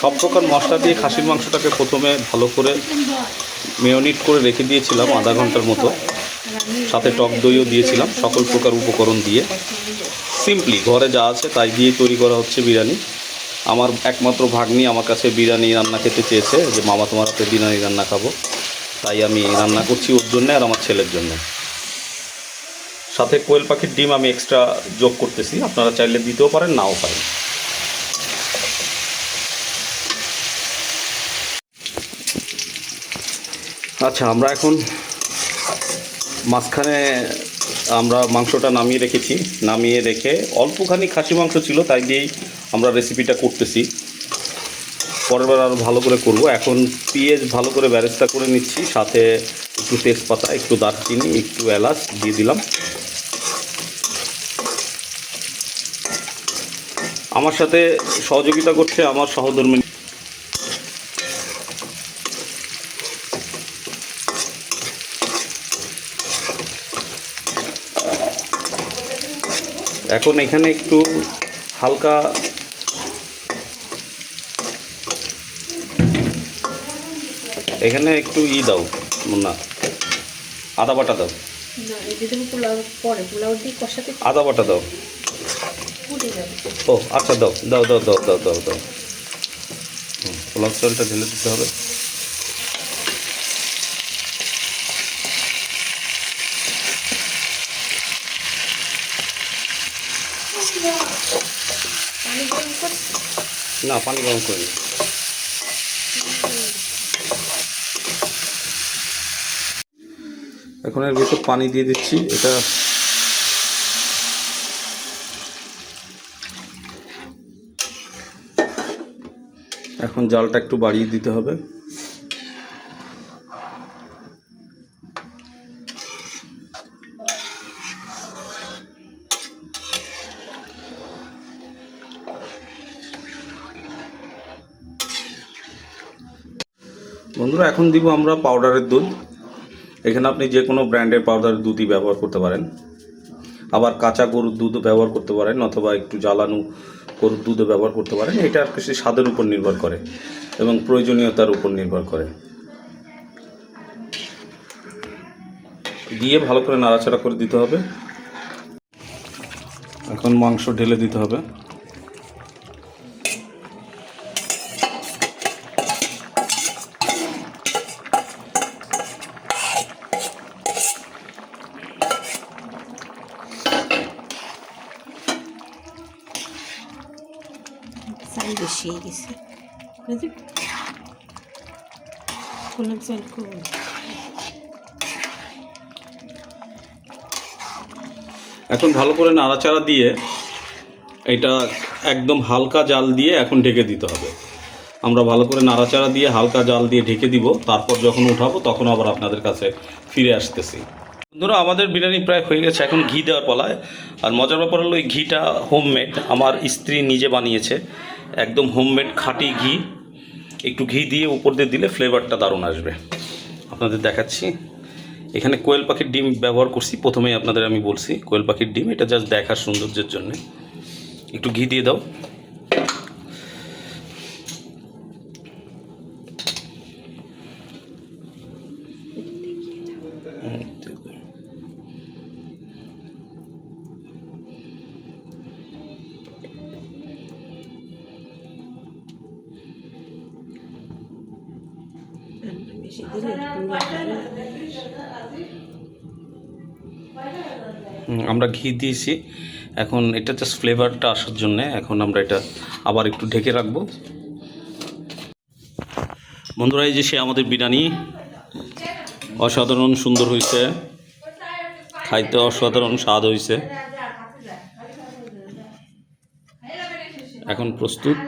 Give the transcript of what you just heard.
সব প্রকার মশলা দিয়ে খাসির মাংসটাকে প্রথমে ভালো করে মেরিনেট করে রেখে দিয়েছিলাম আধা ঘন্টার মতো, সাথে টক দইও দিয়েছিলাম। সকল প্রকার উপকরণ দিয়ে সিম্পলি ঘরে যা আছে তাই দিয়ে তৈরি করা হচ্ছে বিরিয়ানি। আমার একমাত্র ভাগ্নি আমার কাছে বিরিয়ানি রান্না খেতে চেয়েছে, যে মামা তোমার হাতে বিরিয়ানি রান্না খাবো, তাই আমি রান্না করছি ওর জন্য আর আমার ছেলের জন্য। সাথে কোয়েল পাখির ডিম আমি এক্সট্রা যোগ করতেছি, আপনারা চাইলে দিতেও পারেন, নাও পারেন। আচ্ছা, আমরা এখন মাঝখানে আমরা মাংসটা নামিয়ে রেখেছি, নামিয়ে রেখে অল্পখানি খাসি মাংস ছিল তাই দিয়েই আমরা রেসিপিটা করতেছি। পরের বার আরও ভালো করে করব। এখন পেঁয়াজ ভালো করে বেরেস্তা করে নিচ্ছি, সাথে একটু তেজপাতা, একটু দারচিনি, একটু এলাচ দিয়ে দিলাম। আমার সাথে সহযোগিতা করছে আমার সহধর্মী। এখন এখানে একটু হালকা এখানে একটু দাও না, আদা বাটা দাও, আদা বাটা দাও। ও আচ্ছা, দাও দাও দাও দাও দাও দাও দাও। পোলাও চালটা ঢেলে দিতে হবে। না, পানি গরম করিনি। এখন এর ভিতর পানি দিয়ে দিচ্ছি। এটা এখন জালটা একটু বাড়িয়ে দিতে হবে। বন্ধুরা, এখন দিব আমরা পাউডারের দুধ। এখানে আপনি যে কোনো ব্র্যান্ডের পাউডারের দুধই ব্যবহার করতে পারেন, আবার কাঁচা গরুর দুধও ব্যবহার করতে পারেন, অথবা একটু জ্বালানো গরুর দুধও ব্যবহার করতে পারেন। এটা আর কিছু স্বাদের উপর নির্ভর করে এবং প্রয়োজনীয়তার উপর নির্ভর করে। দিয়ে ভালো করে নাড়াচাড়া করে দিতে হবে। এখন মাংস ঢেলে দিতে হবে। বেশি হয়ে গেছে, এখন ভালো করে নাড়াচাড়া দিয়ে এটা একদম হালকা জাল দিয়ে এখন ঢেকে দিতে হবে। আমরা ভালো করে নাড়াচাড়া দিয়ে হালকা জাল দিয়ে ঢেকে দিব। তারপর যখন উঠাবো তখন আবার আপনাদের কাছে ফিরে আসতেছি। বন্ধুরা, আমাদের বিরিয়ানি প্রায় হয়ে গেছে, এখন ঘি দেওয়ার পালায়। আর মজার ব্যাপার হলো এই ঘিটা হোমমেড, আমার স্ত্রী নিজে বানিয়েছে, একদম হোমমেড খাঁটি ঘি। একটু ঘি দিয়ে উপর দিয়ে দিলে ফ্লেভারটা দারুণ আসবে। আপনাদের দেখাচ্ছি। এখানে কোয়েল পাখির ডিম ব্যবহার করছি, প্রথমেই আপনাদের আমি বলছি কোয়েল পাখির ডিম, এটা জাস্ট দেখার সৌন্দর্যের জন্য। একটু ঘি দিয়ে দাও। আমরা ঘি দিয়েছি, এখন এটা জাস্ট ফ্লেভারটা আসার জন্য এখন আমরা এটা আবার একটু ঢেকে রাখবো। বন্ধুরা, এই যে সে আমাদের বিরিয়ানি অসাধারণ সুন্দর হয়েছে, খাইতে অসাধারণ স্বাদ হয়েছে। এখন প্রস্তুত।